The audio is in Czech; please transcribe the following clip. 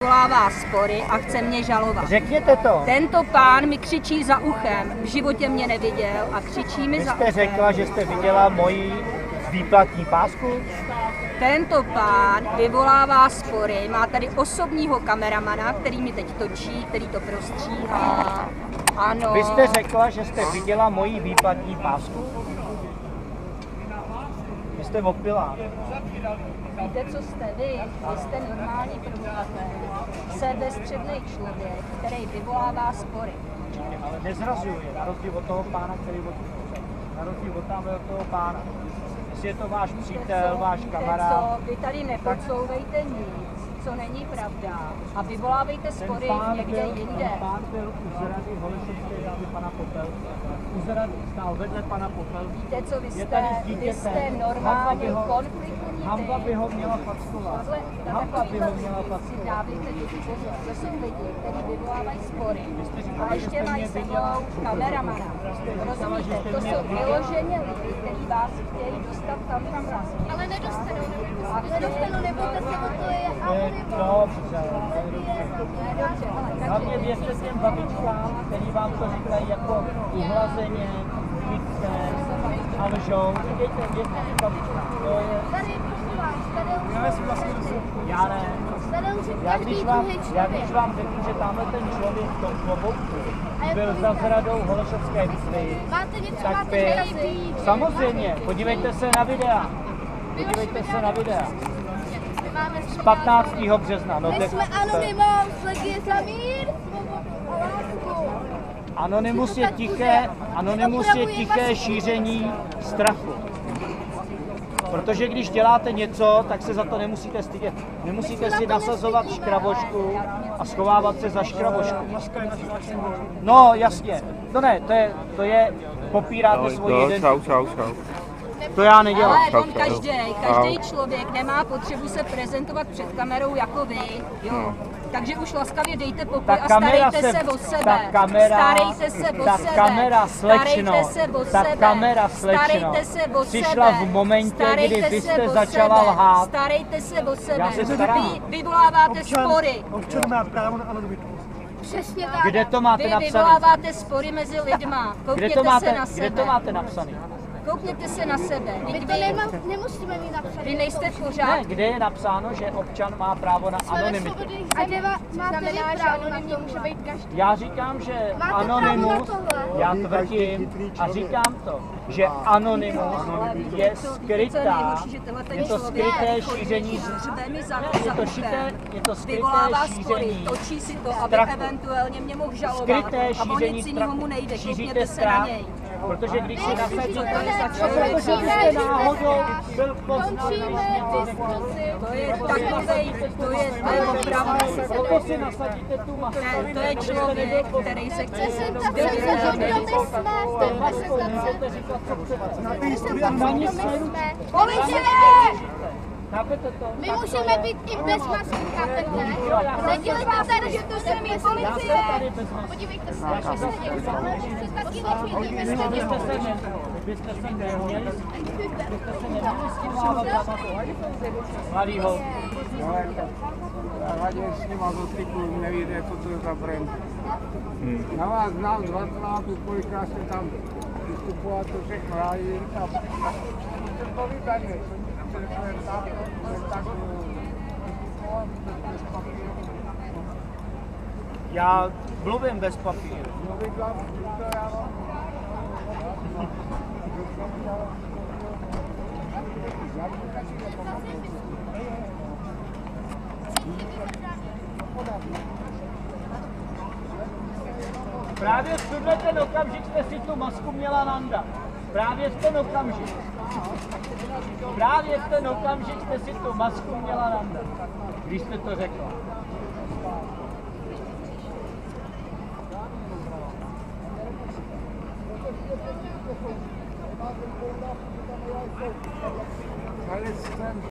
vyvolává spory a chce mě žalovat. Řekněte to. Tento pán mi křičí za uchem, v životě mě neviděl a křičí mi za uchem. Vy jste řekla, že jste viděla moji výplatní pásku? Tento pán vyvolává spory, má tady osobního kameramana, který mi teď točí, který to prostříhá. Ano. Vy jste řekla, že jste viděla moji výplatní pásku? Vy jste opilá. Víte, co jste vy? Vy jste normální provokatér, sebestředný člověk, který vyvolává spory. Ale nezrazuje, na rozdíl od toho pána, který odpůjde. Na rozdíl od toho pána. Jestli je to váš přítel, váš kamarád. Vy tady nepodsouvejte nic, co není pravda, a vyvolávejte spory někde jinde. Ten pán byl u zrady Holešovské dámy pana Popel. U zrady stál vedle pana Popel. Víte, co vy jste normální konfliktní. Hamba by ho měla fackovat. Hamba by ho měla fackovat. Dávejte lidi pozor, to jsou lidi, kteří vyvolávají spory a ještě mají sebou kameramana. Rozumíte, to jsou vyloženě lidi, kteří vás chtějí dostat tam, kam vás chtějí. Ale nedostanou, nebojte se, to je Dobře. Hlavně věřte těm babičkám, který vám to říkají jako uhlazeně, chytce a lžou. Věřte těm babičkám. To je... Já ne. Já když vám řeknu, že tamhle ten člověk v tom klobouku byl za zradou Holešovské bitvy, tak by... Samozřejmě, podívejte se na videa. Podívejte se na videa. Z 15. března. No, my jsme Anonymous, Legie za mír, svobodu a lásku. Anonymous je tiché šíření strachu. Protože když děláte něco, tak se za to nemusíte stydět. Nemusíte si nasazovat škrabošku a schovávat se za škrabošku. No jasně. No ne, to je popíráte svoji identitu. To já nedělám. Ale každý člověk nemá potřebu se prezentovat před kamerou jako vy, jo. Takže už laskavě dejte pokoj a starejte se o sebe. Starejte se o sebe. Kamera, slečno. Přišla v momentě, kdy vy jste začala lhát. Starejte se o sebe. Vy vyvoláváte spory. Občan má právo na anonymitu. Přesně tak. Kde to máte Vy napsané? vyvoláváte spory mezi lidma. Kde to máte napsané? Koukněte se na sebe. My to nemusíme mít napsané. Vy nejste v pořádku. Ne, kde je napsáno, že občan má právo na anonymitu? A kde máte vy právo na to, může být každý. Já říkám, že Anonymous, já tvrdím a říkám to, že Anonymous je skrytá, je to skryté šíření, je to skryté šíření točí si to, aby eventuálně mě mohl žalovat. Skryté a o šíření nic jiného nejde, šíříte koukněte se na strach, něj. protože když si nasadíte, protože byste náhodou byl Končíme diskuzi. To je takovej, to je opravdu. proto si nasadíte tu masku. To je člověk, který se chce Chápete to? My můžeme být i bez masky, chápete? Nedělejte tady, že to se mi policie. Podívejte se, že se dělá. Se taky nevidíme, že dělá. Byste se neměli schvávat na masu. Mladý hol. Hlavně s nima do styku nevíte, co to je za brand. Já vás znám 20 let, kolikrát jste tam vystupovat, to všechno rádi. Jsem povídaný. Já mluvím bez papíru. Právě v tenhle ten okamžik jste si tu masku měla nandat. Právě v ten okamžik. Právě v ten okamžik jste si tu masku měla nandat, když jste to řekla. Ale jsem